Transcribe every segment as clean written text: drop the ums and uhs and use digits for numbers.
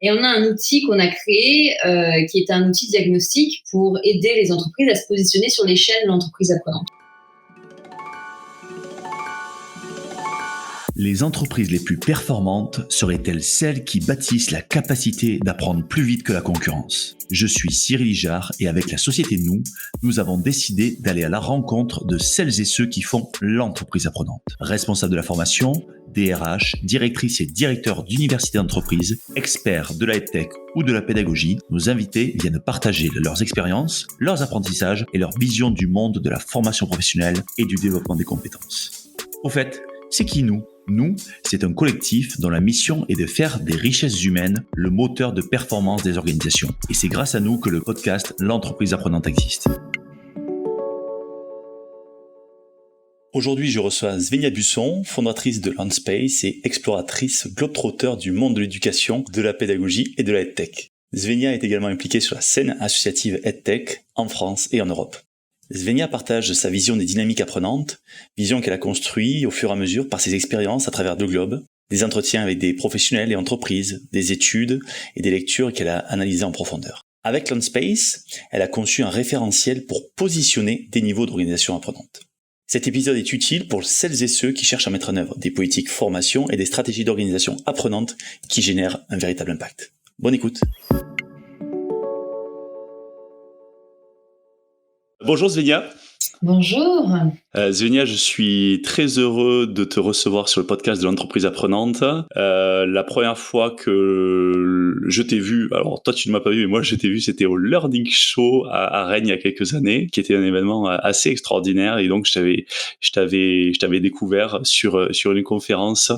Et on a un outil qu'on a créé qui est un outil diagnostic pour aider les entreprises à se positionner sur l'échelle de l'entreprise apprenante. Les entreprises les plus performantes seraient-elles celles qui bâtissent la capacité d'apprendre plus vite que la concurrence ? Je suis Cyril Ijard et avec la société nous avons décidé d'aller à la rencontre de celles et ceux qui font l'entreprise apprenante. Responsables de la formation, DRH, directrices et directeurs d'universités d'entreprise, experts de la EdTech ou de la pédagogie, nos invités viennent partager leurs expériences, leurs apprentissages et leur vision du monde de la formation professionnelle et du développement des compétences. Au fait, c'est qui nous ? Nous, c'est un collectif dont la mission est de faire des richesses humaines le moteur de performance des organisations. Et c'est grâce à nous que le podcast L'entreprise apprenante existe. Aujourd'hui, je reçois Svenja Busson, fondatrice de Landspace et exploratrice globetrotter du monde de l'éducation, de la pédagogie et de la EdTech. Svenja est également impliquée sur la scène associative EdTech en France et en Europe. Svenja partage sa vision des dynamiques apprenantes, vision qu'elle a construite au fur et à mesure par ses expériences à travers le globe, des entretiens avec des professionnels et entreprises, des études et des lectures qu'elle a analysées en profondeur. Avec Landspace, elle a conçu un référentiel pour positionner des niveaux d'organisation apprenante. Cet épisode est utile pour celles et ceux qui cherchent à mettre en œuvre des politiques formation et des stratégies d'organisation apprenante qui génèrent un véritable impact. Bonne écoute. Bonjour Svenja. Bonjour. Svenja, je suis très heureux de te recevoir sur le podcast de l'entreprise apprenante. La première fois que je t'ai vu, alors toi tu ne m'as pas vu, mais moi je t'ai vu, c'était au Learning Show à Rennes il y a quelques années, qui était un événement assez extraordinaire. Et donc je t'avais découvert sur une conférence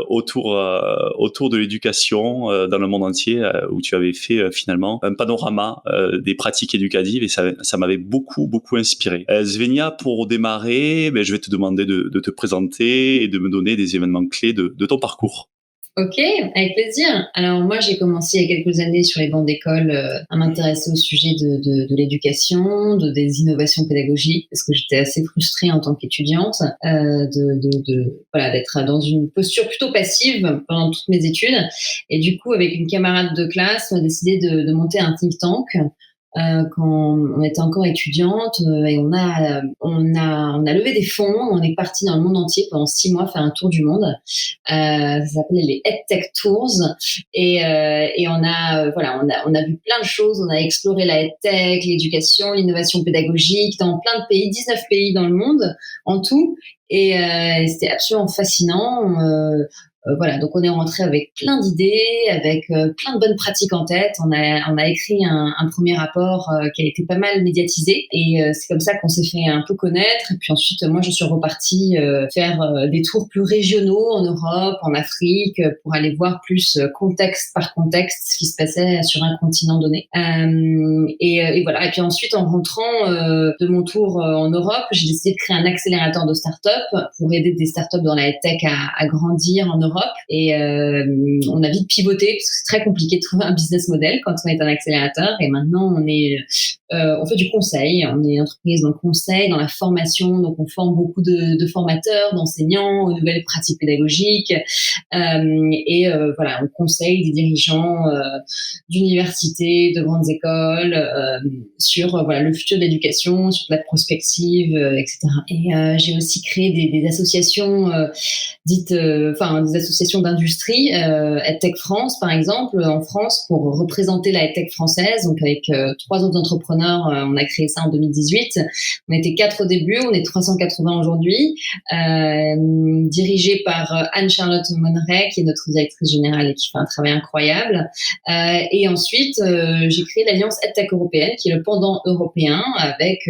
autour de l'éducation dans le monde entier, où tu avais fait finalement un panorama des pratiques éducatives, et ça m'avait beaucoup inspiré. Svenja, pour démarrer, je vais te demander de te présenter et de me donner des événements clés de ton parcours. Ok, avec plaisir. Alors moi, j'ai commencé il y a quelques années sur les bancs d'école à m'intéresser au sujet de l'éducation, des innovations pédagogiques, parce que j'étais assez frustrée en tant qu'étudiante d'être dans une posture plutôt passive pendant toutes mes études. Et du coup, avec une camarade de classe, on a décidé de monter un think tank. Quand on était encore étudiante, et on a levé des fonds. On est parti dans le monde entier pendant 6 mois faire un tour du monde. Ça s'appelait les EdTech Tours, et on a vu plein de choses. On a exploré la EdTech, l'éducation, l'innovation pédagogique dans plein de pays, 19 pays dans le monde en tout, et c'était absolument fascinant. Donc on est rentré avec plein d'idées, avec plein de bonnes pratiques en tête. On a écrit un premier rapport qui a été pas mal médiatisé, et c'est comme ça qu'on s'est fait un peu connaître. Et puis ensuite, moi, je suis repartie faire des tours plus régionaux en Europe, en Afrique, pour aller voir plus contexte par contexte ce qui se passait sur un continent donné. Et voilà. Et puis ensuite, en rentrant de mon tour en Europe, j'ai décidé de créer un accélérateur de start-up pour aider des start-up dans la tech à grandir en Europe. Et on a vite pivoté parce que c'est très compliqué de trouver un business model quand on est un accélérateur. Et maintenant, on fait du conseil. On est une entreprise dans le conseil, dans la formation. Donc, on forme beaucoup de formateurs, d'enseignants aux nouvelles pratiques pédagogiques. On conseille des dirigeants d'universités, de grandes écoles sur le futur de l'éducation, sur la prospective, etc. Et j'ai aussi créé des associations des associations d'industrie, EdTech France par exemple, en France, pour représenter la EdTech française. Donc avec 3 autres entrepreneurs, on a créé ça en 2018. On était 4 au début, on est 380 aujourd'hui, dirigé par Anne-Charlotte Monneray, qui est notre directrice générale et qui fait un travail incroyable. Et ensuite, j'ai créé l'Alliance EdTech européenne, qui est le pendant européen, avec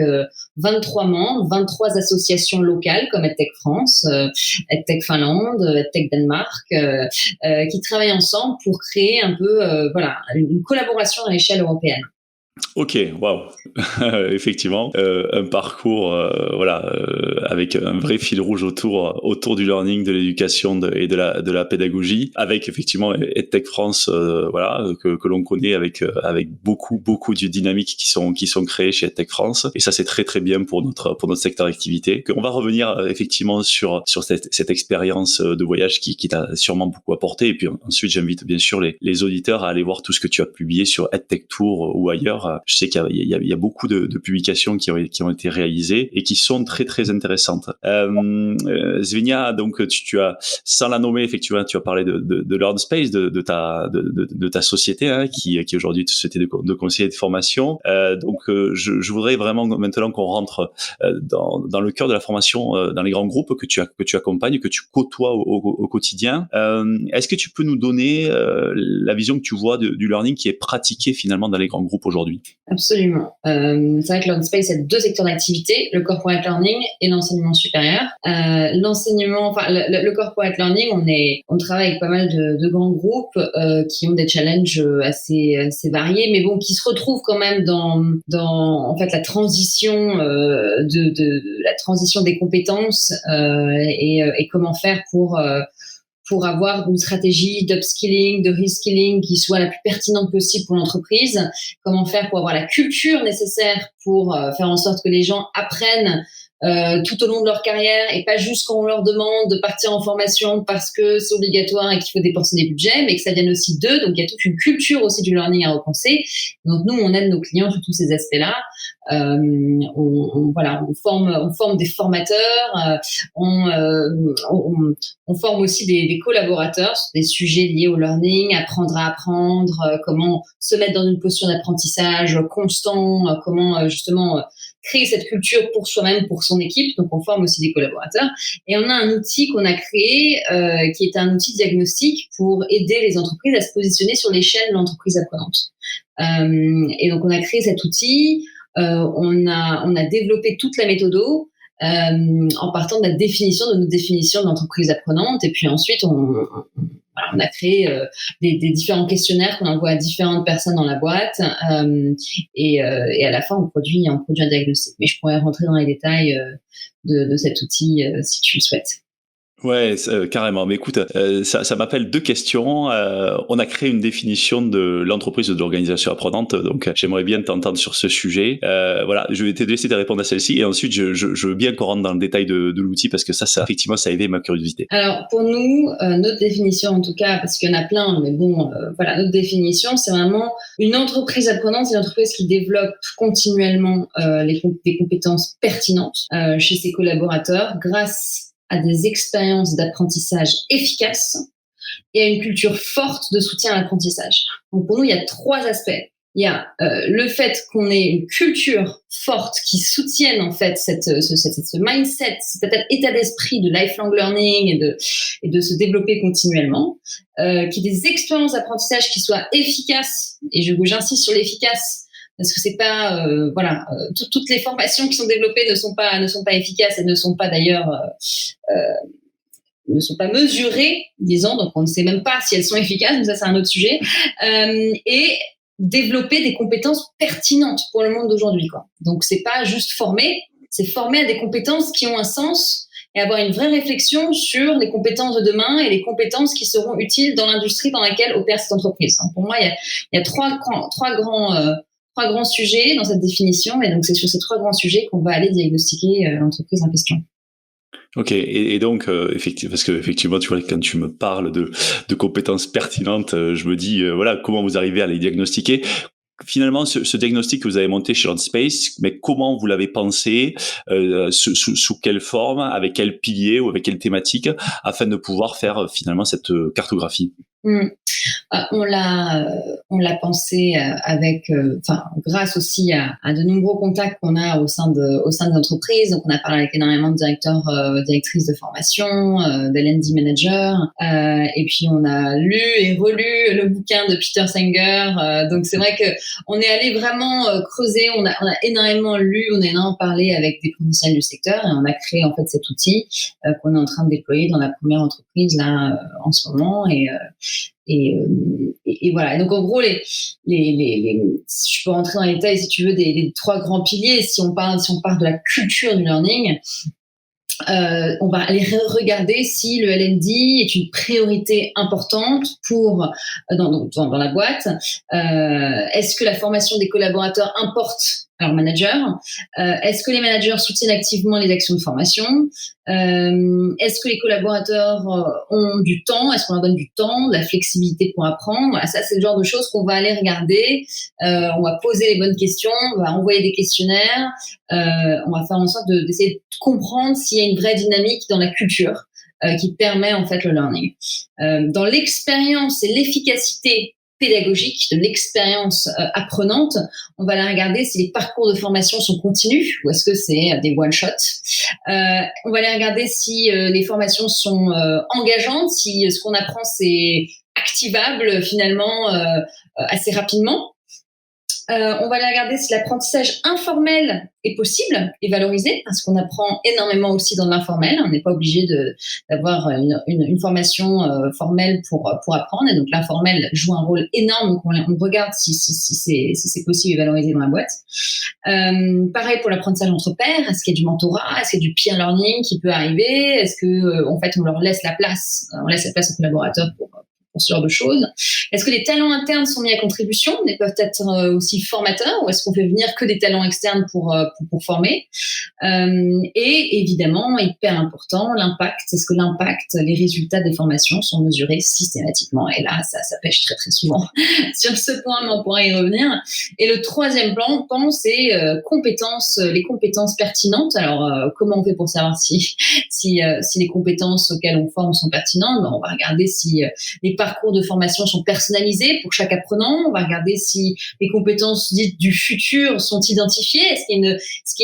23 membres, 23 associations locales comme EdTech France, EdTech Finlande, EdTech Danemark, qui travaillent ensemble pour créer un peu une collaboration à l'échelle européenne. Ok, waouh, effectivement, un parcours, avec un vrai fil rouge autour du learning, de l'éducation et de la pédagogie, avec effectivement EdTech France, que l'on connaît avec beaucoup de dynamiques qui sont créées chez EdTech France, et ça c'est très très bien pour notre secteur d'activité. On va revenir effectivement sur cette expérience de voyage qui t'a sûrement beaucoup apporté, et puis ensuite j'invite bien sûr les auditeurs à aller voir tout ce que tu as publié sur EdTech Tour ou ailleurs. Je sais qu'il y a beaucoup de publications qui ont été réalisées et qui sont très très intéressantes. Svenja, donc tu as, sans la nommer effectivement, tu as parlé de LearnSpace, de ta société, hein, qui aujourd'hui est une société de conseiller de formation. Je voudrais vraiment maintenant qu'on rentre dans le cœur de la formation dans les grands groupes que tu accompagnes, que tu côtoies au quotidien. Est-ce que tu peux nous donner la vision que tu vois du learning qui est pratiqué finalement dans les grands groupes aujourd'hui? Absolument. C'est vrai que LearnSpace a deux secteurs d'activité, le corporate learning et l'enseignement supérieur. Le corporate learning, on travaille avec pas mal de grands groupes qui ont des challenges assez variés, mais bon, qui se retrouvent quand même dans en fait la transition la transition des compétences et comment faire pour avoir une stratégie d'upskilling, de reskilling qui soit la plus pertinente possible pour l'entreprise. Comment faire pour avoir la culture nécessaire pour faire en sorte que les gens apprennent tout au long de leur carrière et pas juste quand on leur demande de partir en formation parce que c'est obligatoire et qu'il faut dépenser des budgets, mais que ça vienne aussi d'eux. Donc il y a toute une culture aussi du learning à repenser. Donc nous, on aide nos clients sur tous ces aspects-là. On forme des formateurs, on forme aussi des collaborateurs sur des sujets liés au learning, apprendre à apprendre, comment se mettre dans une posture d'apprentissage constant, comment justement créer cette culture pour soi-même, pour son équipe. Donc on forme aussi des collaborateurs et on a un outil qu'on a créé qui est un outil diagnostique pour aider les entreprises à se positionner sur l'échelle de l'entreprise apprenante. Et donc on a créé cet outil. On a développé toute la méthodo en partant de notre définition de l'entreprise apprenante, et puis ensuite on a créé des différents questionnaires qu'on envoie à différentes personnes dans la boîte et à la fin on produit un diagnostic. Mais je pourrais rentrer dans les détails de cet outil si tu le souhaites. Ouais, carrément. Mais écoute, ça m'appelle deux questions. On a créé une définition de l'entreprise ou de l'organisation apprenante, donc j'aimerais bien t'entendre sur ce sujet. Je vais te laisser te répondre à celle-ci, et ensuite je veux bien qu'on rentre dans le détail de l'outil, parce que ça effectivement ça a éveillé ma curiosité. Alors pour nous, notre définition en tout cas, parce qu'il y en a plein, mais bon, notre définition, c'est vraiment une entreprise apprenante, c'est une entreprise qui développe continuellement des compétences pertinentes chez ses collaborateurs grâce à des expériences d'apprentissage efficaces et à une culture forte de soutien à l'apprentissage. Donc pour nous, il y a trois aspects. Il y a le fait qu'on ait une culture forte qui soutienne en fait ce mindset, cet état d'esprit de lifelong learning et de se développer continuellement, qu'il y ait des expériences d'apprentissage qui soient efficaces, et j'insiste sur l'efficace, parce que c'est pas toutes les formations qui sont développées ne sont pas efficaces et ne sont pas d'ailleurs ne sont pas mesurées, disons, donc on ne sait même pas si elles sont efficaces, mais ça c'est un autre sujet, et développer des compétences pertinentes pour le monde d'aujourd'hui, quoi. Donc c'est pas juste former, c'est former à des compétences qui ont un sens et avoir une vraie réflexion sur les compétences de demain et les compétences qui seront utiles dans l'industrie dans laquelle opère cette entreprise. Donc pour moi, il y a trois grands sujets dans cette définition, et donc c'est sur ces trois grands sujets qu'on va aller diagnostiquer l'entreprise en question. Ok, et donc effectivement, parce que effectivement, tu vois, quand tu me parles de compétences pertinentes, je me dis comment vous arrivez à les diagnostiquer. Finalement, ce diagnostic que vous avez monté chez LearnSpace, mais comment vous l'avez pensé, sous quelle forme, avec quel pilier ou avec quelle thématique, afin de pouvoir faire finalement cette cartographie? On l'a pensé grâce aussi à de nombreux contacts qu'on a au sein de l'entreprise. Donc on a parlé avec énormément de directeurs, directrices de formation, d'L&D managers, et puis on a lu et relu le bouquin de Peter Singer. Donc c'est vrai que on est allé vraiment creuser. On a énormément lu, on a énormément parlé avec des professionnels du secteur, et on a créé en fait cet outil qu'on est en train de déployer dans la première entreprise là en ce moment, Et voilà. Et donc en gros, je peux rentrer dans les détails si tu veux des 3 grands piliers. Si on parle de la culture du learning, on va aller regarder si le L&D est une priorité importante dans la boîte. Est-ce que la formation des collaborateurs importe à leur manager? Est-ce que les managers soutiennent activement les actions de formation? Est-ce que les collaborateurs ont du temps? Est-ce qu'on leur donne du temps, de la flexibilité pour apprendre? Voilà, ça, c'est le genre de choses qu'on va aller regarder. On va poser les bonnes questions, on va envoyer des questionnaires, on va faire en sorte d'essayer de comprendre s'il y a une vraie dynamique dans la culture qui permet en fait le learning. Dans l'expérience et l'efficacité pédagogique de l'expérience apprenante, on va la regarder si les parcours de formation sont continus ou est-ce que c'est des one-shots. On va aller regarder si les formations sont engageantes, si ce qu'on apprend c'est activable finalement assez rapidement. On va aller regarder si l'apprentissage informel est possible et valorisé, parce qu'on apprend énormément aussi dans l'informel. On n'est pas obligé d'avoir une formation formelle pour apprendre, et donc l'informel joue un rôle énorme. Donc on regarde si c'est possible et valorisé dans la boîte. Pareil pour l'apprentissage entre pairs. Est-ce qu'il y a du mentorat? Est-ce qu'il y a du peer learning qui peut arriver? Est-ce que en fait on laisse la place aux collaborateurs pour ce genre de choses? Est-ce que les talents internes sont mis à contribution, mais peuvent être aussi formateurs, ou est-ce qu'on fait venir que des talents externes pour former? Et évidemment, hyper important, l'impact. Est-ce que l'impact, les résultats des formations sont mesurés systématiquement? Et là, ça pêche très très souvent sur ce point, mais on pourra y revenir. Et le troisième plan, c'est les compétences pertinentes. Alors, comment on fait pour savoir si les compétences auxquelles on forme sont pertinentes? On va regarder si les parcours de formation sont personnalisés pour chaque apprenant. On va regarder si les compétences dites du futur sont identifiées. Est-ce qu'il y a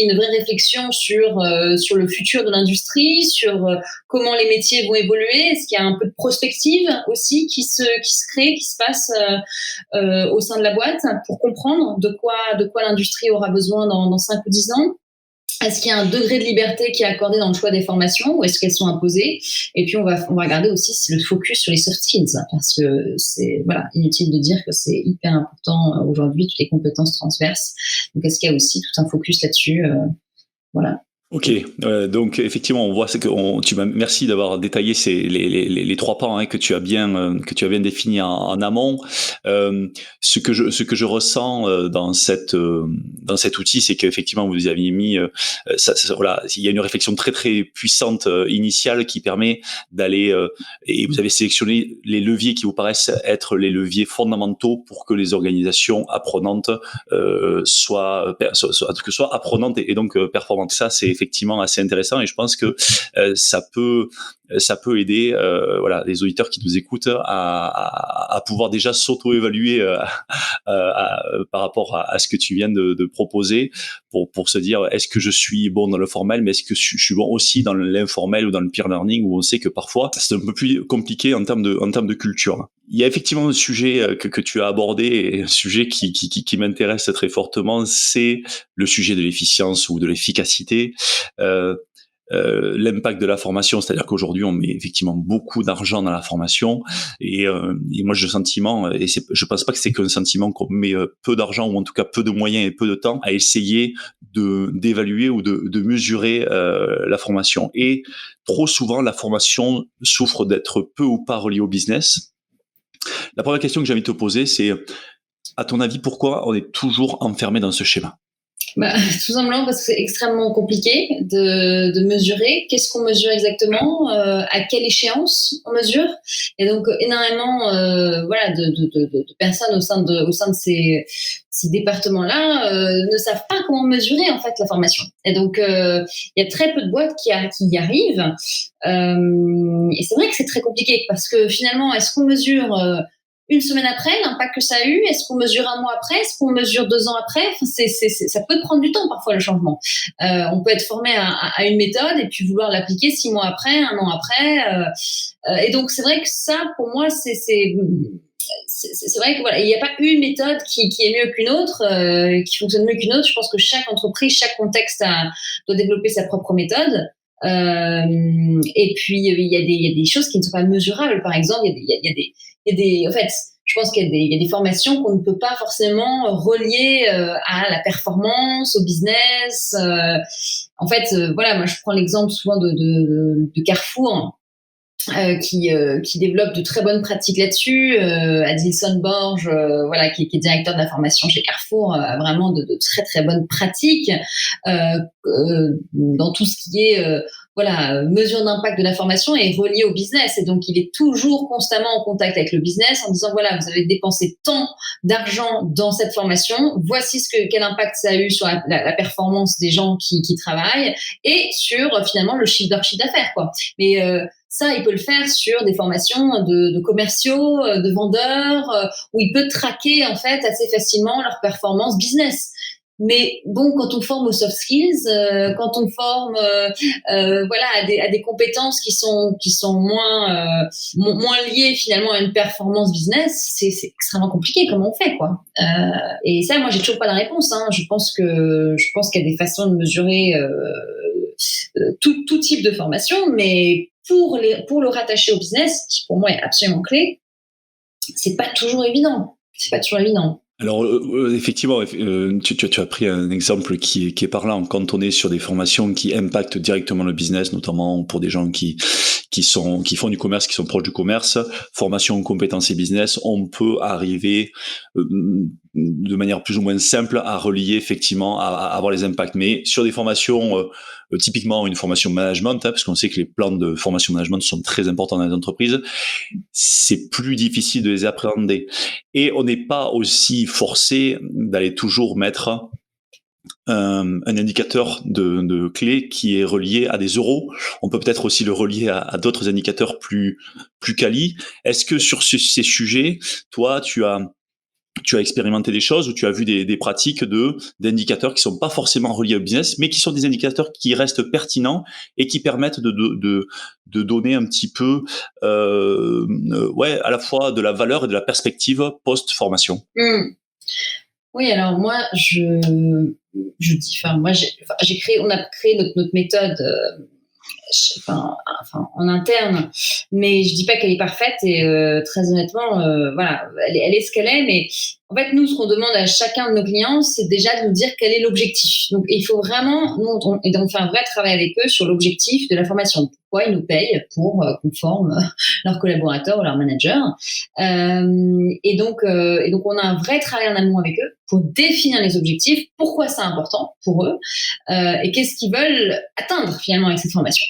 une vraie réflexion sur le futur de l'industrie, sur comment les métiers vont évoluer? Est-ce qu'il y a un peu de prospective aussi qui se crée, qui se passe au sein de la boîte pour comprendre de quoi l'industrie aura besoin dans 5 ou 10 ans? Est-ce qu'il y a un degré de liberté qui est accordé dans le choix des formations, ou est-ce qu'elles sont imposées? Et puis on va regarder aussi le focus sur les soft skills, parce que c'est inutile de dire que c'est hyper important aujourd'hui, toutes les compétences transverses. Donc est-ce qu'il y a aussi tout un focus là-dessus? Voilà. Ok, donc effectivement, on voit merci d'avoir détaillé les 3 pans que tu as bien définis en amont. Ce que je ressens dans cet outil, c'est qu'effectivement vous avez mis il y a une réflexion très très puissante initiale qui permet d'aller et vous avez sélectionné les leviers qui vous paraissent être les leviers fondamentaux pour que les organisations apprenantes soient apprenantes et donc performantes. Ça, c'est effectivement assez intéressant, et je pense que ça peut aider les auditeurs qui nous écoutent à pouvoir déjà s'auto-évaluer par rapport à ce que tu viens de proposer, pour se dire, est-ce que je suis bon dans le formel, mais est-ce que je suis bon aussi dans l'informel ou dans le peer learning, où on sait que parfois c'est un peu plus compliqué en termes de culture. Il y a effectivement un sujet que tu as abordé, et un sujet qui m'intéresse très fortement, c'est le sujet de l'efficience ou de l'efficacité. L'impact de la formation, c'est-à-dire qu'aujourd'hui on met effectivement beaucoup d'argent dans la formation, et moi j'ai le sentiment, et je pense pas que c'est qu'un sentiment, qu'on met peu d'argent, ou en tout cas peu de moyens et peu de temps à essayer d'évaluer ou de mesurer la formation. Et trop souvent la formation souffre d'être peu ou pas reliée au business. La première question que j'ai envie de te poser, c'est, à ton avis, pourquoi on est toujours enfermé dans ce schéma? Tout simplement parce que c'est extrêmement compliqué de mesurer. Qu'est-ce qu'on mesure exactement? À quelle échéance on mesure? Et donc énormément de personnes au sein de ces départements-là ne savent pas comment mesurer en fait la formation. Et donc il y a très peu de boîtes qui y arrivent. Et c'est vrai que c'est très compliqué, parce que finalement, est-ce qu'on mesure une semaine après l'impact que ça a eu? Est-ce qu'on mesure un mois après? Est-ce qu'on mesure 2 ans après? Ça peut prendre du temps parfois, le changement. On peut être formé à une méthode et puis vouloir l'appliquer 6 mois après, 1 an après. Et donc c'est vrai que ça, pour moi, c'est vrai que voilà, il n'y a pas une méthode qui est mieux qu'une autre, qui fonctionne mieux qu'une autre. Je pense que chaque entreprise, chaque contexte doit développer sa propre méthode. Et puis il y a des choses qui ne sont pas mesurables. Par exemple, il y a en fait, je pense qu'il y a des formations qu'on ne peut pas forcément relier à la performance, au business. En fait, voilà, moi je prends l'exemple souvent de Carrefour. Qui développe de très bonnes pratiques là-dessus. Adilson Borge, voilà, qui est directeur de la formation chez Carrefour, a vraiment de très très bonnes pratiques dans tout ce qui est voilà, mesure d'impact de la formation est relié au business, et donc il est toujours constamment en contact avec le business en disant voilà, vous avez dépensé tant d'argent dans cette formation, voici quel impact ça a eu sur la performance des gens qui travaillent et sur finalement leur chiffre d'affaires, quoi. Mais ça, il peut le faire sur des formations de commerciaux, de vendeurs, où il peut traquer en fait assez facilement leur performance business. Mais bon, quand on forme aux soft skills, quand on forme, voilà, à des compétences qui sont moins liées finalement à une performance business, c'est extrêmement compliqué. Comment on fait, quoi. Et ça, moi, j'ai toujours pas la réponse. Hein. Je pense qu'il y a des façons de mesurer tout type de formation, mais pour le rattacher au business, qui pour moi est absolument clé, c'est pas toujours évident. Alors effectivement, tu as pris un exemple qui est parlant. Quand on est sur des formations qui impactent directement le business, notamment pour des gens qui font du commerce, qui sont proches du commerce, formation, compétences et business, on peut arriver de manière plus ou moins simple à relier effectivement, à avoir les impacts. Mais sur des formations, typiquement une formation management, parce qu'on sait que les plans de formation management sont très importants dans les entreprises, c'est plus difficile de les appréhender. Et on n'est pas aussi forcé d'aller toujours mettre un indicateur de clé qui est relié à des euros. On peut peut-être aussi le relier à d'autres indicateurs plus quali. Est-ce que sur ces sujets, toi, tu as expérimenté des choses ou tu as vu des pratiques d'indicateurs qui sont pas forcément reliés au business, mais qui sont des indicateurs qui restent pertinents et qui permettent de donner un petit peu, à la fois de la valeur et de la perspective post-formation. Oui, alors moi, on a créé notre méthode, en interne, mais je dis pas qu'elle est parfaite, et très honnêtement, voilà, elle est ce qu'elle est, mais en fait, nous, ce qu'on demande à chacun de nos clients, c'est déjà de nous dire quel est l'objectif. Donc, il faut vraiment, et donc faire un vrai travail avec eux sur l'objectif de la formation. Pourquoi ils nous payent pour qu'on forme leurs collaborateurs ou leurs managers. Et donc, on a un vrai travail en amont avec eux pour définir les objectifs, pourquoi c'est important pour eux, et qu'est-ce qu'ils veulent atteindre finalement avec cette formation.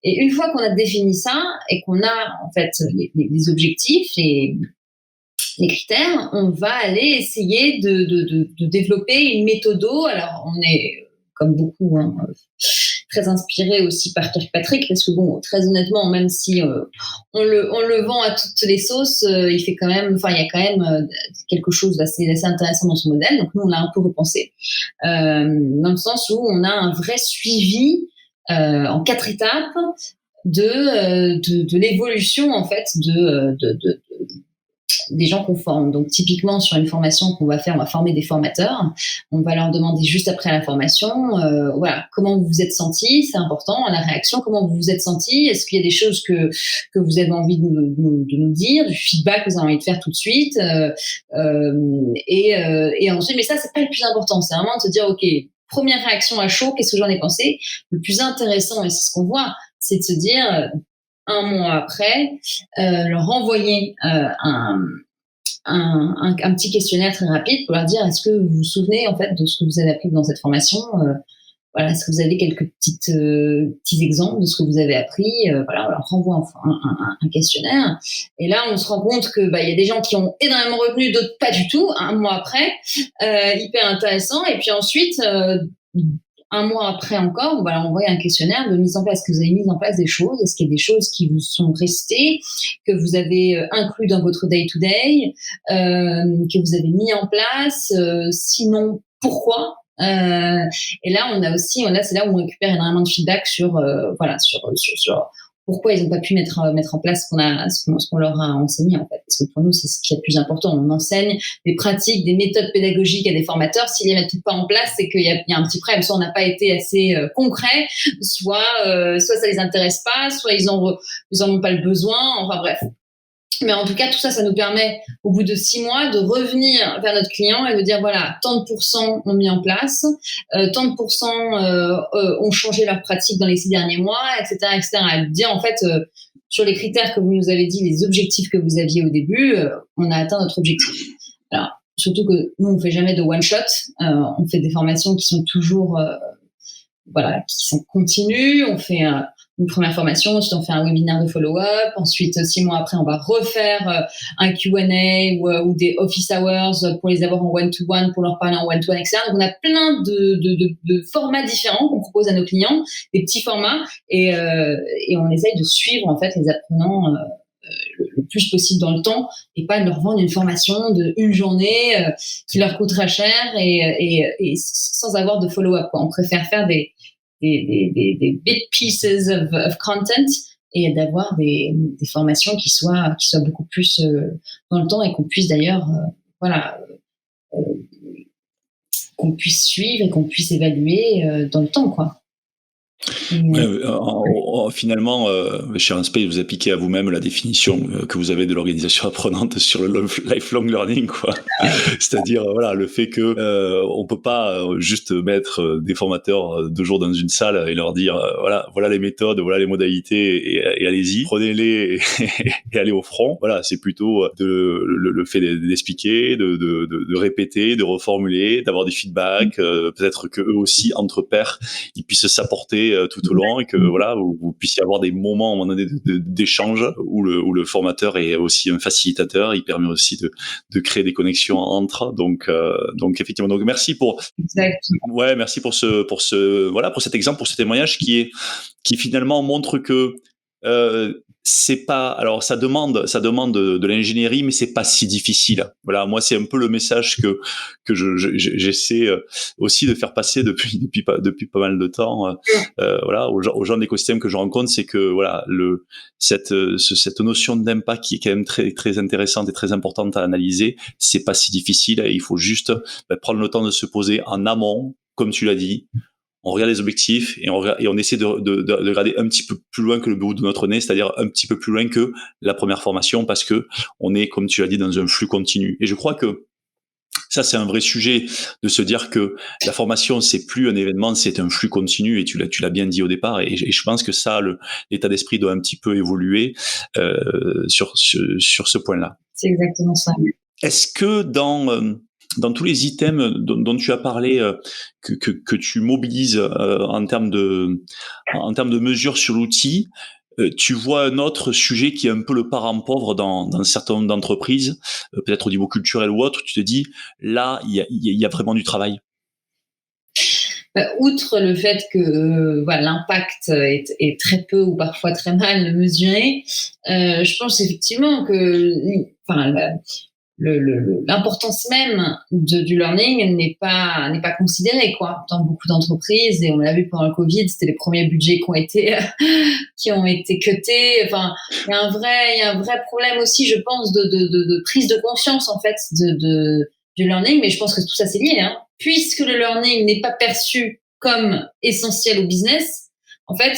Et une fois qu'on a défini ça et qu'on a en fait les objectifs, les critères, on va aller essayer de développer une méthodo. Alors, on est, comme beaucoup, très inspiré aussi par Kirkpatrick, parce que bon, très honnêtement, même si on le vend à toutes les sauces, il y a quand même quelque chose d'assez intéressant dans son modèle. Donc nous, on l'a un peu repensé, dans le sens où on a un vrai suivi en 4 étapes de l'évolution en fait des gens qu'on forme. Donc, typiquement, sur une formation qu'on va faire, on va former des formateurs. On va leur demander juste après la formation, voilà, comment vous vous êtes sentis, c'est important, la réaction, comment vous vous êtes sentis, est-ce qu'il y a des choses que vous avez envie de nous dire, du feedback que vous avez envie de faire tout de suite, et ensuite, mais ça, c'est pas le plus important, c'est vraiment de se dire, ok, première réaction à chaud, qu'est-ce que j'en ai pensé? Le plus intéressant, et c'est ce qu'on voit, c'est de se dire, un mois après, leur envoyer un petit questionnaire très rapide pour leur dire, est-ce que vous vous souvenez en fait de ce que vous avez appris dans cette formation, voilà, est-ce que vous avez quelques petits exemples de ce que vous avez appris, voilà, on leur renvoie un questionnaire, et là on se rend compte que il y a des gens qui ont énormément retenu, d'autres pas du tout, un mois après, hyper intéressant. Et puis ensuite, un mois après encore, on va leur envoyer un questionnaire de mise en place. Est-ce que vous avez mis en place des choses? Est-ce qu'il y a des choses qui vous sont restées, que vous avez inclus dans votre day-to-day, que vous avez mis en place? Sinon, pourquoi? Et là, c'est là où on récupère énormément de feedback sur pourquoi ils n'ont pas pu mettre en place ce qu'on leur a enseigné, en fait. Parce que pour nous, c'est ce qui est le plus important. On enseigne des pratiques, des méthodes pédagogiques à des formateurs. S'ils les mettent pas en place, c'est qu'il y a un petit problème. Soit on n'a pas été assez concret, soit ça les intéresse pas, soit ils en ont pas le besoin. Enfin bref. Mais en tout cas, tout ça, ça nous permet, au bout de 6 mois, de revenir vers notre client et de dire, voilà, tant de pourcents ont mis en place, tant de pourcents ont changé leur pratique dans les 6 derniers mois, etc., etc. Et de dire, en fait, sur les critères que vous nous avez dit, les objectifs que vous aviez au début, on a atteint notre objectif. Alors, surtout que nous, on fait jamais de one-shot. On fait des formations qui sont toujours, qui sont continues. On fait une première formation, ensuite on fait un webinaire de follow-up, ensuite 6 mois après on va refaire un Q&A ou des office hours pour les avoir en one-to-one, pour leur parler en one-to-one, etc. Donc on a plein de formats différents qu'on propose à nos clients, des petits formats, et on essaye de suivre en fait les apprenants le plus possible dans le temps, et pas de leur vendre une formation de une journée qui leur coûtera cher et sans avoir de follow-up, quoi. On préfère faire des big pieces of content et d'avoir des formations qui soient beaucoup plus dans le temps, et qu'on puisse d'ailleurs qu'on puisse suivre et qu'on puisse évaluer dans le temps, quoi. Finalement, chez Runspace, vous appliquez à vous-même la définition que vous avez de l'organisation apprenante sur le lifelong learning, quoi. C'est-à-dire, le fait que on peut pas juste mettre des formateurs 2 jours dans une salle et leur dire, voilà les méthodes, voilà les modalités, et allez-y, prenez-les et allez au front. Voilà, c'est plutôt le fait d'expliquer, de répéter, de reformuler, d'avoir des feedbacks, peut-être que eux aussi entre pairs, ils puissent s'apporter tout au long, et que vous puissiez avoir des moments à un moment donné d'échange où le formateur est aussi un facilitateur. Il permet aussi de créer des connexions entre. Donc effectivement, donc merci pour merci pour cet exemple, pour ce témoignage qui finalement montre que c'est pas, alors ça demande de l'ingénierie, mais c'est pas si difficile. Voilà, moi c'est un peu le message que j'essaie aussi de faire passer depuis pas mal de temps, aux gens de l'écosystème que je rencontre, c'est que cette notion d'impact qui est quand même très très intéressante et très importante à analyser, c'est pas si difficile, et il faut juste prendre le temps de se poser en amont, comme tu l'as dit. On regarde les objectifs et on essaie de regarder un petit peu plus loin que le bout de notre nez, c'est-à-dire un petit peu plus loin que la première formation, parce que on est, comme tu l'as dit, dans un flux continu. Et je crois que ça, c'est un vrai sujet, de se dire que la formation, c'est plus un événement, c'est un flux continu, et tu l'as bien dit au départ, et je pense que ça, l'état d'esprit doit un petit peu évoluer sur ce point-là. C'est exactement ça. Est-ce que dans tous les items dont tu as parlé, que tu mobilises en termes de mesures sur l'outil, tu vois un autre sujet qui est un peu le parent pauvre dans un certain nombre d'entreprises, peut-être au niveau culturel ou autre, tu te dis, là, il y a vraiment du travail? Outre le fait que l'impact est très peu ou parfois très mal mesuré, je pense effectivement que l'importance même du learning n'est pas considérée, quoi, dans beaucoup d'entreprises. Et on l'a vu pendant le Covid, c'était les premiers budgets qui ont été cutés. Enfin, il y a un vrai problème aussi, je pense, de prise de conscience, en fait, du learning. Mais je pense que tout ça c'est lié, hein. Puisque le learning n'est pas perçu comme essentiel au business, en fait,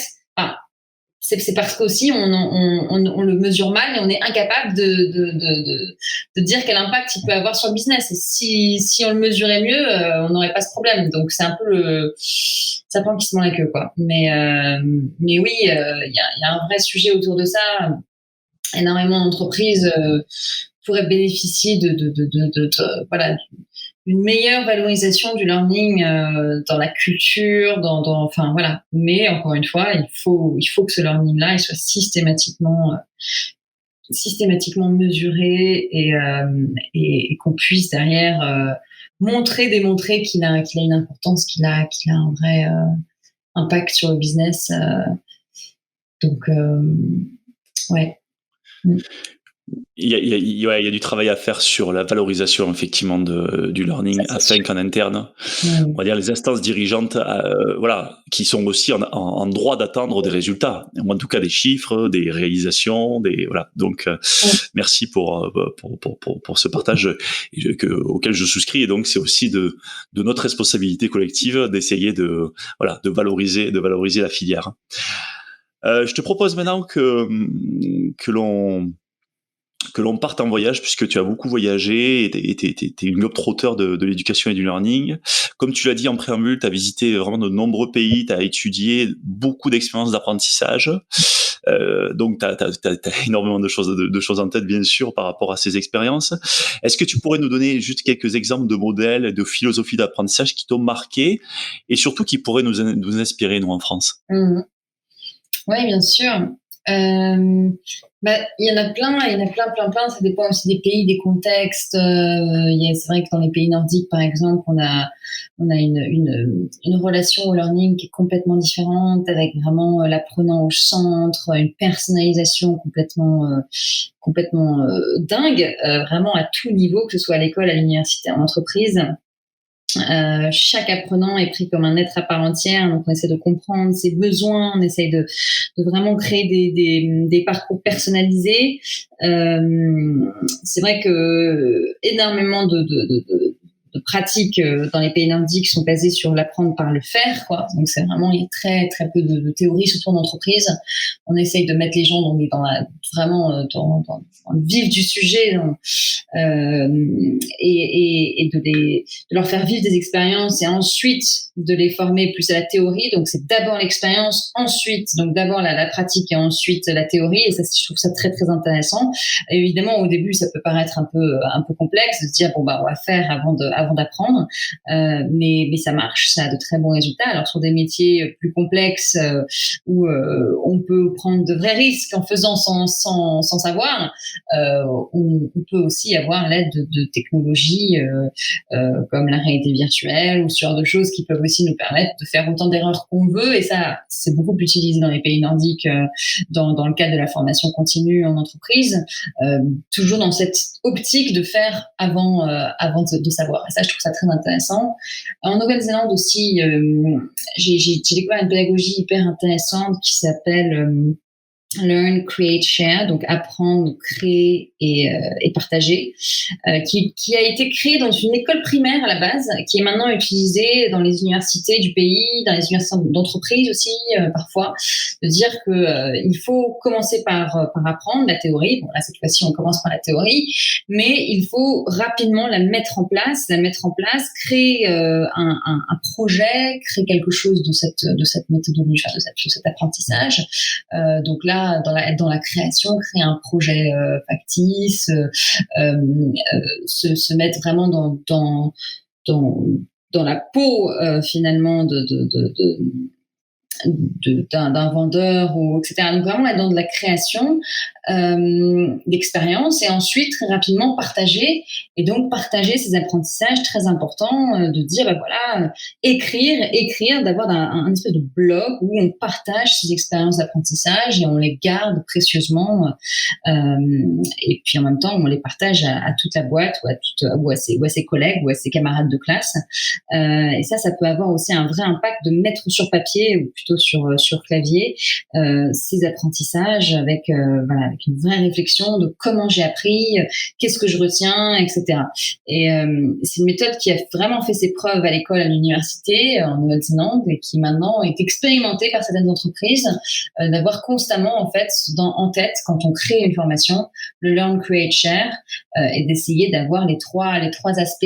c'est parce qu'aussi on le mesure mal, et on est incapable de dire quel impact il peut avoir sur le business. Et si on le mesurait mieux, on n'aurait pas ce problème. Donc c'est un peu le sapin qui se mord la queue, quoi. Mais oui, il y a un vrai sujet autour de ça. Énormément d'entreprises pourraient bénéficier d'une meilleure valorisation du learning dans la culture, Mais encore une fois, il faut que ce learning-là il soit systématiquement mesuré, et qu'on puisse derrière démontrer qu'il a une importance, qu'il a un vrai impact sur le business. Ouais. Il y a du travail à faire sur la valorisation, effectivement, du learning, afin qu'en interne, on va dire, les instances dirigeantes, qui sont aussi en droit d'attendre des résultats, ou en tout cas des chiffres, des réalisations, Donc, merci pour ce partage auquel je souscris. Et donc, c'est aussi de notre responsabilité collective d'essayer de valoriser la filière. Je te propose maintenant que que l'on parte en voyage, puisque tu as beaucoup voyagé, et t'es une globe-trotter de l'éducation et du learning. Comme tu l'as dit en préambule, tu as visité vraiment de nombreux pays, tu as étudié beaucoup d'expériences d'apprentissage. Donc, tu as énormément de choses en tête, bien sûr, par rapport à ces expériences. Est-ce que tu pourrais nous donner juste quelques exemples de modèles, de philosophies d'apprentissage qui t'ont marqué, et surtout qui pourraient nous inspirer, nous, en France? Oui, bien sûr. Il y en a plein, plein. Ça dépend aussi des pays, des contextes. C'est vrai que dans les pays nordiques, par exemple, on a une relation au learning qui est complètement différente, avec vraiment l'apprenant au centre, une personnalisation complètement dingue, vraiment à tout niveau, que ce soit à l'école, à l'université, en entreprise. Chaque apprenant est pris comme un être à part entière, donc on essaie de comprendre ses besoins, on essaie de vraiment créer des parcours personnalisés. C'est vrai que énormément de pratiques dans les pays nordiques sont basées sur l'apprendre par le faire, quoi. Donc c'est vraiment, il y a très très peu de théorie, surtout en entreprise. On essaye de mettre les gens dans le vif du sujet, et de leur faire vivre des expériences, et ensuite de les former plus à la théorie. Donc c'est d'abord l'expérience, ensuite donc d'abord la pratique et ensuite la théorie. Et ça, je trouve ça très très intéressant. Et évidemment, au début, ça peut paraître un peu complexe de se dire on va faire avant d'apprendre, mais ça marche, ça a de très bons résultats. Alors sur des métiers plus complexes, où on peut prendre de vrais risques en faisant sans savoir, on peut aussi avoir l'aide de technologies comme la réalité virtuelle ou ce genre de choses qui peuvent aussi nous permettre de faire autant d'erreurs qu'on veut. Et ça, c'est beaucoup utilisé dans les pays nordiques, dans le cadre de la formation continue en entreprise, toujours dans cette optique de faire avant de savoir. Et ça, je trouve ça très intéressant. En Nouvelle-Zélande aussi, j'ai découvert une pédagogie hyper intéressante qui s'appelle Learn, Create, Share, donc apprendre, créer et partager, qui a été créée dans une école primaire à la base, qui est maintenant utilisée dans les universités du pays, dans les universités d'entreprise aussi, parfois, de dire que il faut commencer par apprendre la théorie. Bon, là, cette fois-ci, on commence par la théorie, mais il faut rapidement la mettre en place, créer un projet, créer quelque chose de cette méthodologie, de cet apprentissage. Donc là, dans la création, créer un projet factice, se mettre vraiment dans la peau finalement d'un vendeur, ou etc. Donc vraiment là dans de la création, d'expérience, et ensuite très rapidement partager ces apprentissages très importants, de dire voilà, écrire, d'avoir un espèce de blog où on partage ces expériences d'apprentissage et on les garde précieusement, et puis en même temps on les partage à toute la boîte, ou à ses collègues ou à ses camarades de classe, et ça peut avoir aussi un vrai impact de mettre sur papier, ou plutôt sur clavier, ces apprentissages avec une vraie réflexion de comment j'ai appris, qu'est-ce que je retiens, etc. Et c'est une méthode qui a vraiment fait ses preuves à l'école, à l'université, en Nouvelle-Zélande, et qui maintenant est expérimentée par certaines entreprises, d'avoir constamment en fait en tête, quand on crée une formation, le Learn, Create, Share, et d'essayer d'avoir les trois aspects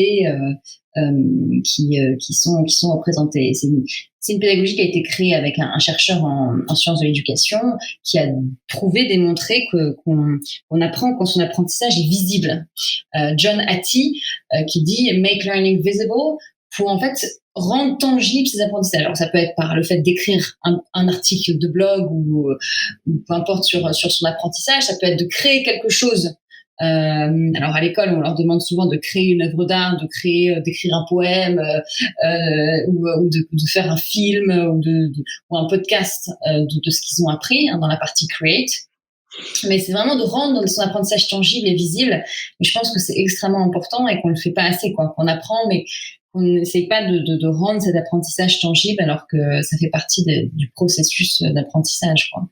qui sont représentés. C'est une pédagogie qui a été créée avec un chercheur en sciences de l'éducation, qui a démontré qu'on apprend quand son apprentissage est visible. John Hattie, qui dit « make learning visible », pour en fait rendre tangible ses apprentissages. Alors ça peut être par le fait d'écrire un article de blog, ou peu importe sur son apprentissage. Ça peut être de créer quelque chose. Alors à l'école, on leur demande souvent de créer une œuvre d'art, d'écrire un poème, ou de faire un film, ou un podcast de ce qu'ils ont appris, dans la partie create. Mais c'est vraiment de rendre son apprentissage tangible et visible. Et je pense que c'est extrêmement important et qu'on le fait pas assez, quoi. Qu'on apprend, mais qu'on n'essaye pas de rendre cet apprentissage tangible, alors que ça fait partie du processus d'apprentissage, quoi.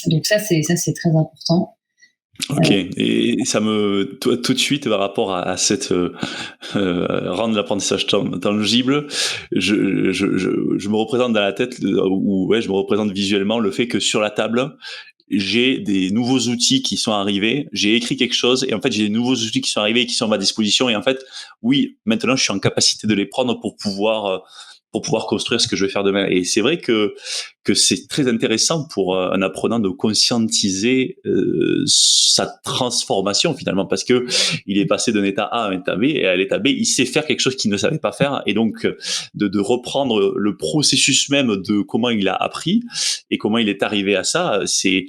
Donc ça c'est très important. Ok, et tout de suite, par rapport à cette rendre l'apprentissage tangible, je me représente dans la tête, je me représente visuellement le fait que sur la table, j'ai des nouveaux outils qui sont arrivés, j'ai écrit quelque chose et en fait j'ai des nouveaux outils qui sont arrivés et qui sont à ma disposition et en fait oui, maintenant je suis en capacité de les prendre pour pouvoir construire ce que je vais faire demain. Et c'est vrai que c'est très intéressant pour un apprenant de conscientiser sa transformation finalement, parce que il est passé d'un état A à un état B, et à l'état B, il sait faire quelque chose qu'il ne savait pas faire, et donc de reprendre le processus même de comment il a appris et comment il est arrivé à ça, c'est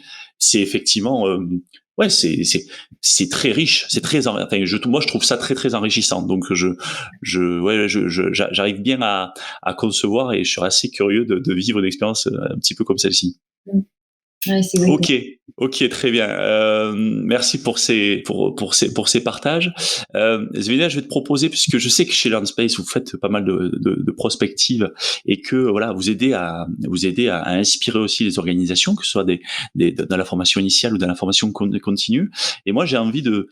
effectivement ouais, c'est très riche, c'est très enfin moi je trouve ça très très enrichissant. Donc j'arrive bien à concevoir et je suis assez curieux de vivre une expérience un petit peu comme celle-ci. Ouais, c'est vrai. Ok, très bien. Merci pour ces partages. Svenja, je vais te proposer, puisque je sais que chez LearnSpace vous faites pas mal de prospectives et que voilà vous aidez à inspirer aussi les organisations, que ce soit dans la formation initiale ou dans la formation continue. Et moi j'ai envie de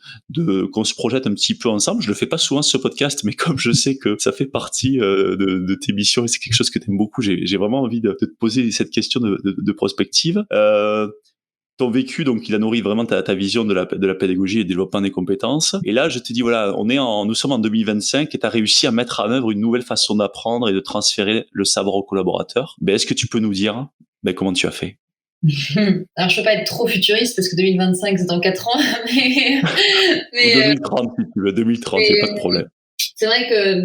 qu'on se projette un petit peu ensemble. Je le fais pas souvent ce podcast, mais comme je sais que ça fait partie de tes missions et c'est quelque chose que tu aimes beaucoup, j'ai vraiment envie de te poser cette question de prospective. Ton vécu, donc, il a nourri vraiment ta vision de la pédagogie et du développement des compétences. Et là, je te dis, voilà, nous sommes en 2025 et tu as réussi à mettre en œuvre une nouvelle façon d'apprendre et de transférer le savoir aux collaborateurs. Est-ce que tu peux nous dire comment tu as fait? Alors, je peux pas être trop futuriste parce que 2025, c'est dans 4 ans, mais 2030, si tu veux, 2030, il n'y a pas de problème. C'est vrai que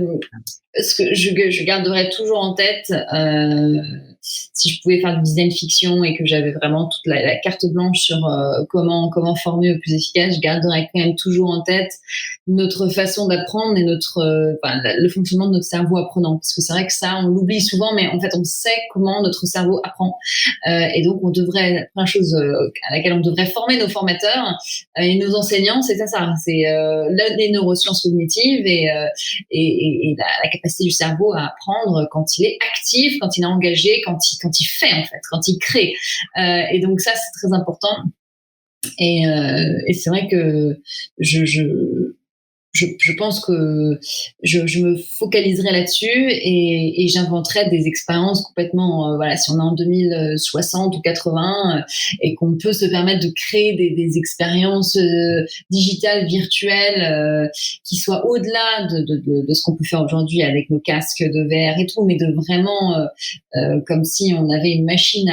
ce que je garderai toujours en tête, si je pouvais faire du design fiction et que j'avais vraiment toute la carte blanche sur comment former au plus efficace, je garderais quand même toujours en tête notre façon d'apprendre et le fonctionnement de notre cerveau apprenant. Parce que c'est vrai que ça, on l'oublie souvent, mais en fait, on sait comment notre cerveau apprend. Et donc, la première chose à laquelle on devrait former nos formateurs et nos enseignants, c'est ça. C'est les neurosciences cognitives et la capacité du cerveau à apprendre quand il est actif, quand il est engagé, quand il fait en fait, quand il crée. Et donc ça, c'est très important. Et c'est vrai que je pense que je me focaliserai là-dessus et j'inventerai des expériences complètement, si on est en 2060 ou 80 et qu'on peut se permettre de créer des expériences digitales, virtuelles, qui soient au-delà de ce qu'on peut faire aujourd'hui avec nos casques de VR et tout, mais de vraiment comme si on avait une machine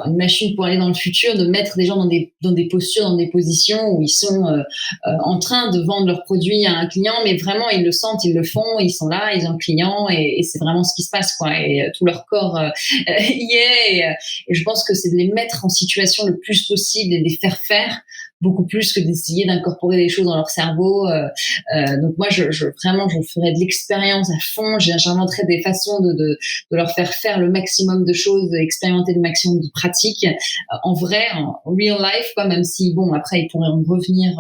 une machine pour aller dans le futur, de mettre des gens dans des postures, dans des positions où ils sont en train de vendre leurs produits à un client, mais vraiment ils le sentent, ils le font, ils sont là, ils ont le client et c'est vraiment ce qui se passe, quoi. Et tout leur corps y est. Et je pense que c'est de les mettre en situation le plus possible et de les faire faire beaucoup plus que d'essayer d'incorporer des choses dans leur cerveau. Donc moi, je ferais de l'expérience à fond. J'inventerais des façons de leur faire faire le maximum de choses, d'expérimenter le maximum de pratiques en vrai, en real life, quoi. Même si bon, après ils pourraient en revenir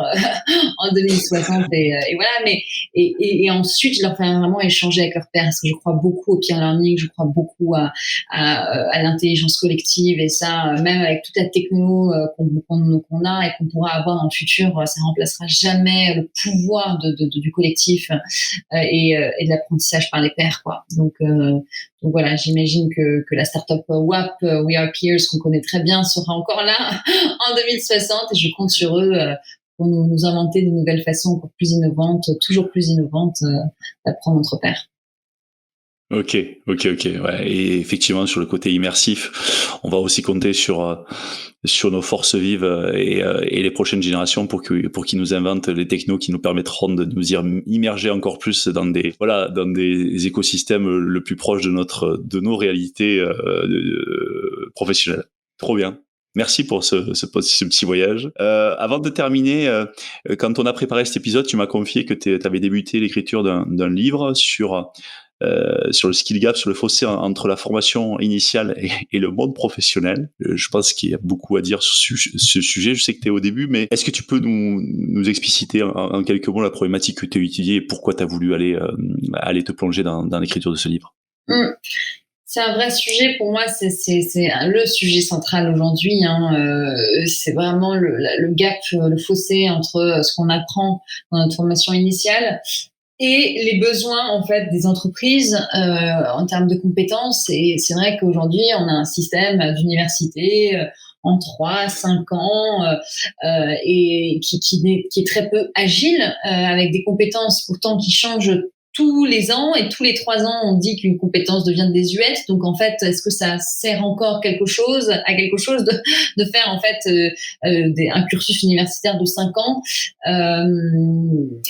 en 2060 et voilà. Mais et ensuite, je leur ferais vraiment échanger avec leurs pairs parce que je crois beaucoup au peer learning, je crois beaucoup à l'intelligence collective et ça, même avec toute la techno qu'on a et qu'on pourra avoir dans le futur, ça remplacera jamais le pouvoir du collectif et de l'apprentissage par les pairs, quoi. Donc voilà, j'imagine que la startup WAP, We Are Peers, qu'on connaît très bien, sera encore là en 2060 et je compte sur eux pour nous inventer de nouvelles façons encore plus innovantes, toujours plus innovantes d'apprendre entre pairs. Ok, ouais. Et effectivement, sur le côté immersif, on va aussi compter sur nos forces vives et les prochaines générations pour qu'ils nous inventent les technos qui nous permettront de nous immerger encore plus dans des écosystèmes le plus proches de nos réalités professionnelles. Trop bien. Merci pour ce petit voyage. Avant de terminer, quand on a préparé cet épisode, tu m'as confié que tu avais débuté l'écriture d'un livre sur le skill gap, sur le fossé entre la formation initiale et le monde professionnel. Je pense qu'il y a beaucoup à dire sur ce sujet. Je sais que tu es au début, mais est-ce que tu peux nous expliciter en quelques mots la problématique que tu as étudiée et pourquoi tu as voulu aller te plonger dans l'écriture de ce livre? C'est un vrai sujet pour moi, c'est le sujet central aujourd'hui. C'est vraiment le gap, le fossé entre ce qu'on apprend dans notre formation initiale et les besoins en fait des entreprises en termes de compétences. Et c'est vrai qu'aujourd'hui, on a un système d'université en 3, 5 ans et qui est très peu agile, avec des compétences pourtant qui changent tous les ans, et tous les 3 ans, on dit qu'une compétence devient désuète. Donc en fait, est-ce que ça sert encore à quelque chose de faire en fait un cursus universitaire de 5 ans?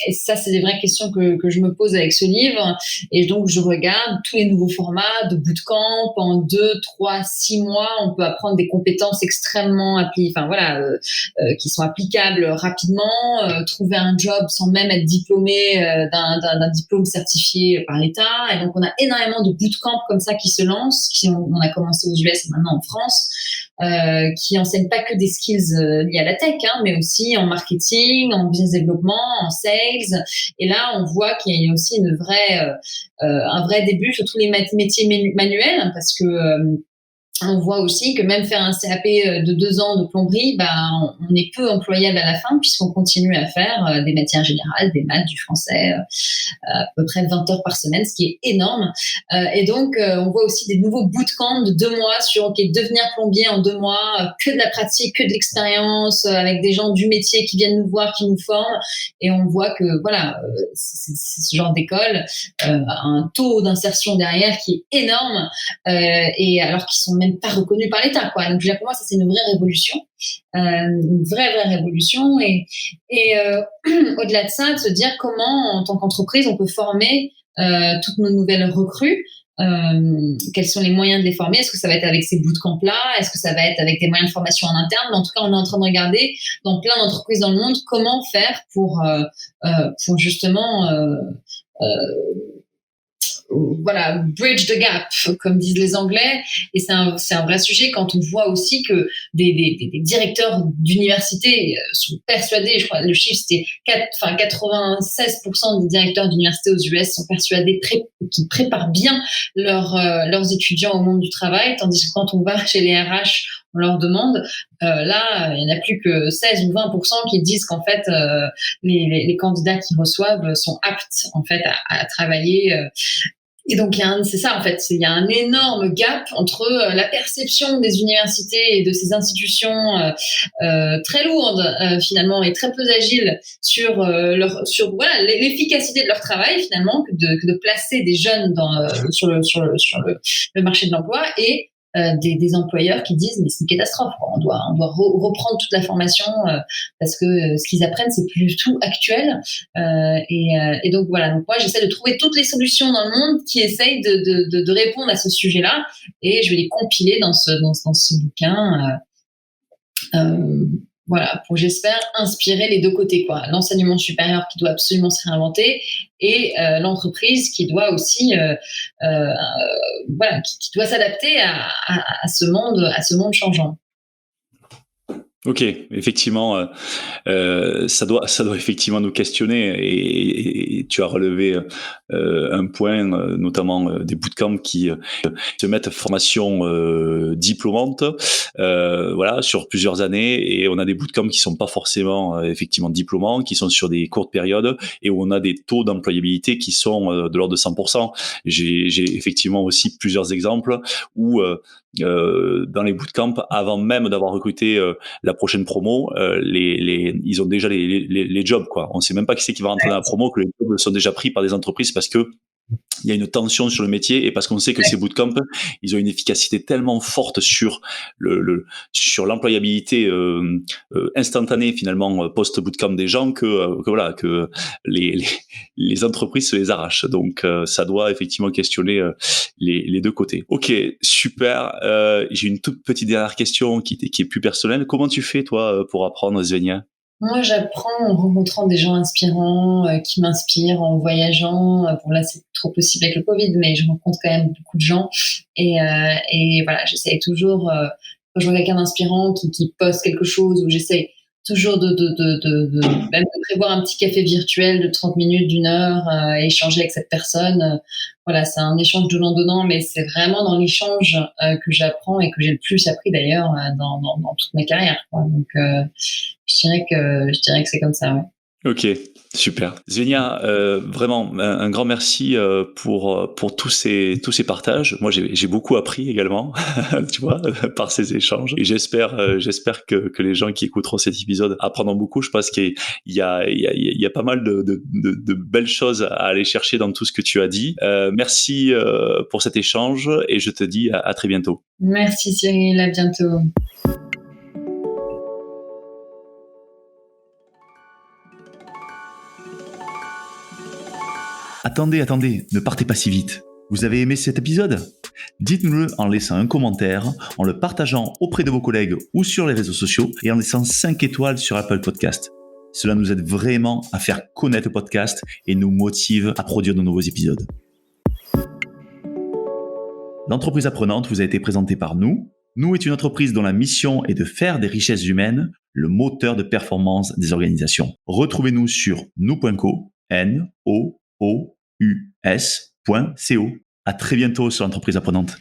Et ça, c'est des vraies questions que je me pose avec ce livre. Et donc je regarde tous les nouveaux formats de bootcamp. En 2, 3, 6 mois, on peut apprendre des compétences extrêmement qui sont applicables rapidement, trouver un job sans même être diplômé d'un diplôme certifié par l'État. Et donc, on a énormément de bootcamps comme ça qui se lancent, on a commencé aux US et maintenant en France, qui enseignent pas que des skills liés à la tech, mais aussi en marketing, en business développement, en sales. Et là, on voit qu'il y a aussi un vrai début sur tous les métiers manuels, parce que on voit aussi que même faire un CAP de 2 ans de plomberie, on est peu employable à la fin, puisqu'on continue à faire des matières générales, des maths, du français, à peu près 20 heures par semaine, ce qui est énorme. Et donc, on voit aussi des nouveaux bootcamps de 2 mois sur devenir plombier en 2 mois, que de la pratique, que de l'expérience, avec des gens du métier qui viennent nous voir, qui nous forment. Et on voit que c'est ce genre d'école un taux d'insertion derrière qui est énorme, et alors qu'ils sont même pas reconnus par l'État, quoi. Donc, pour moi, ça, c'est une vraie révolution, une vraie révolution. Et au-delà de ça, de se dire comment, en tant qu'entreprise, on peut former toutes nos nouvelles recrues. Quels sont les moyens de les former? Est-ce que ça va être avec ces bootcamps-là? Est-ce que ça va être avec des moyens de formation en interne? Mais en tout cas, on est en train de regarder dans plein d'entreprises dans le monde comment faire pour justement bridge the gap, comme disent les Anglais. Et c'est un vrai sujet quand on voit aussi que des directeurs d'université sont persuadés, je crois, le chiffre c'était 96% des directeurs d'université aux US sont persuadés qu'ils préparent bien leurs étudiants au monde du travail, tandis que quand on va chez les RH, on leur demande, là, il n'y en a plus que 16 ou 20% qui disent qu'en fait, les candidats qu'ils reçoivent sont aptes en fait à travailler. Et donc, c'est ça, en fait. Il y a un énorme gap entre la perception des universités et de ces institutions très lourdes, finalement, et très peu agiles sur l'efficacité de leur travail, finalement, que de placer des jeunes sur le marché de l'emploi, et des employeurs qui disent mais c'est une catastrophe, quoi. On doit reprendre toute la formation parce que ce qu'ils apprennent c'est plus du tout actuel, et donc voilà. Donc moi j'essaie de trouver toutes les solutions dans le monde qui essayent de répondre à ce sujet-là, et je vais les compiler dans ce bouquin. Pour, j'espère, inspirer les deux côtés, quoi. L'enseignement supérieur qui doit absolument se réinventer, et l'entreprise qui doit aussi qui doit s'adapter à ce monde changeant. Ok, effectivement, ça doit effectivement nous questionner, et tu as relevé un point, notamment des bootcamps qui se mettent formation diplômante, sur plusieurs années, et on a des bootcamps qui sont pas forcément effectivement diplômants, qui sont sur des courtes périodes, et où on a des taux d'employabilité qui sont de l'ordre de 100%. J'ai effectivement aussi plusieurs exemples où dans les bootcamps, avant même d'avoir recruté la prochaine promo, ils ont déjà les jobs, quoi. On sait même pas qui c'est qui va rentrer dans la promo, que les jobs sont déjà pris par des entreprises, parce que il y a une tension sur le métier, et parce qu'on sait que ces bootcamps, ils ont une efficacité tellement forte sur l'employabilité instantanée, finalement, post-bootcamp des gens, que les entreprises se les arrachent. Donc ça doit effectivement questionner les deux côtés. Ok, super. J'ai une toute petite dernière question qui est plus personnelle. Comment tu fais, toi, pour apprendre, Svenja? Moi, j'apprends en rencontrant des gens inspirants qui m'inspirent, en voyageant. Bon, là, c'est trop possible avec le Covid, mais je rencontre quand même beaucoup de gens. Et voilà, j'essaie toujours, quand je vois quelqu'un d'inspirant qui poste quelque chose, où j'essaie toujours même de prévoir un petit café virtuel de 30 minutes, d'une heure, et échanger avec cette personne. Voilà, c'est un échange donnant-donnant, mais c'est vraiment dans l'échange que j'apprends, et que j'ai le plus appris d'ailleurs dans toute ma carrière, quoi. Donc, je dirais que c'est comme ça, ouais. Ok, super. Zenia, vraiment un grand merci pour tous ces partages. Moi, j'ai beaucoup appris également, tu vois, par ces échanges. Et j'espère que les gens qui écouteront cet épisode apprendront beaucoup. Je pense qu'il y a pas mal de belles choses à aller chercher dans tout ce que tu as dit. Merci pour cet échange et je te dis à très bientôt. Merci Cyril, à bientôt. Attendez, ne partez pas si vite. Vous avez aimé cet épisode ? Dites-nous-le en laissant un commentaire, en le partageant auprès de vos collègues ou sur les réseaux sociaux et en laissant 5 étoiles sur Apple Podcast. Cela nous aide vraiment à faire connaître le podcast et nous motive à produire de nouveaux épisodes. L'entreprise apprenante vous a été présentée par nous. Nous est une entreprise dont la mission est de faire des richesses humaines le moteur de performance des organisations. Retrouvez-nous sur nous.co, nous.co. À très bientôt sur l'entreprise apprenante.